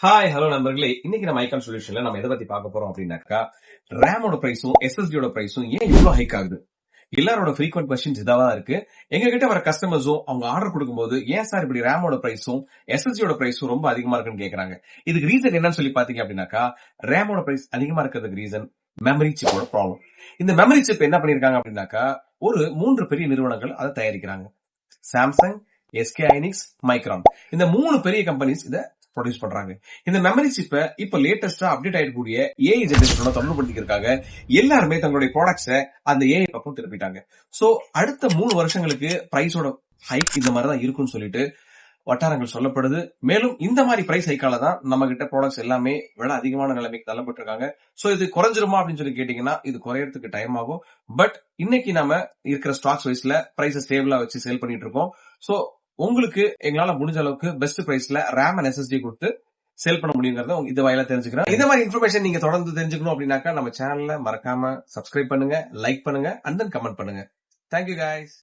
Hi hello நண்பர்களே, இன்னைக்கு நம்ம ஐகான் சொல்யூஷன்ல நம்ம எதை பத்தி பார்க்க போறோம் அப்படின்னாக்கா, ரேமோட பிரைஸும் எஸ்எஸ்டியோட பிரைஸும் ஏன் இவ்வளவு ஹைக் ஆகுது. எல்லாரோட ஃப்ரீக்வெண்ட் கொஸ்டின்ஸ் இதாவா இருக்கு. எங்க கிட்ட வர கஸ்டமர்ஸும் அவங்க ஆர்டர் கொடுக்கும்போது ஏன் சார் இப்படி ரேமோட பிரைஸும் எஸ்எஸ்டியோட பிரைஸும் ரொம்ப அதிகமா இருக்குன்னு கேக்குறாங்க. இதுக்கு ரீசன் என்னன்னு சொல்லி பாத்தீங்க அப்படின்னாக்கா, ரேமோட பிரைஸ் அதிகமா இருக்கிறதுக்கு ரீசன் மெமரி சிப்போட ப்ராப்ளம். இந்த மெமரி சிப் என்ன பண்ணிருக்காங்க அப்படின்னாக்கா, ஒரு 3 பெரிய நிறுவனங்கள் அதை தயாரிக்கிறாங்க. Samsung, SK Hynix, Micron. இந்த 3 பெரிய கம்பெனிஸ் இதை ப்ரொடியூஸ் பண்றாங்க. இந்த மெமரி சிப்பை இப்ப லேட்டஸ்டா அப்டேட் ஆயிடக்கூடிய ஏஐ ஜெனரேஷனோட தொடர்புபடுத்திக்கிறதுக்காக எல்லாருமே தங்களுடைய ப்ராடக்ட்ஸை அந்த ஏஐ பக்கம் திருப்பிட்டாங்க. சோ அடுத்த 3 வருஷங்களுக்கு பிரைஸோட ஹைக் இந்த மாதிரி தான் இருக்கும்னு சொல்லிட்டு வட்டாரங்கள் சொல்லப்படுது. மேலும் இந்த மாதிரி பிரைஸ் ஹைக்கால தான் நம்ம கிட்ட ப்ராடக்ட்ஸ் எல்லாமே விலை அதிகமான நிலைமைக்கு தள்ளப்பட்டு இருக்காங்க. சோ இது குறைஞ்சிருமா அப்படின்னு சொல்லி கேட்டீங்கன்னா, இது குறையறதுக்கு டைம் ஆகும். பட் இன்னைக்கு நம்ம இருக்கிற ஸ்டாக்ஸ் வைஸ்ல பிரைஸ் ஸ்டேபிளா வச்சு சேல் பண்ணிட்டு இருக்கோம். சோ உங்களுக்கு எங்களால முடிஞ்ச அளவுக்கு பெஸ்ட் பிரைஸ்ல ரேம் அண்ட் எஸ்எஸ்டி கொடுத்து சேல் பண்ண முடியுங்கிறத இது வாயிலா தெரிஞ்சுக்கிறேன். இந்த மாதிரி இன்ஃபர்மேஷன் நீங்க தொடர்ந்து தெரிஞ்சுக்கணும் அப்படின்னாக்கா நம்ம சேனல்ல மறக்காம சப்ஸ்கிரைப் பண்ணுங்க, லைக் பண்ணுங்க அண்ட் தென் கமெண்ட் பண்ணுங்க. Thank you guys.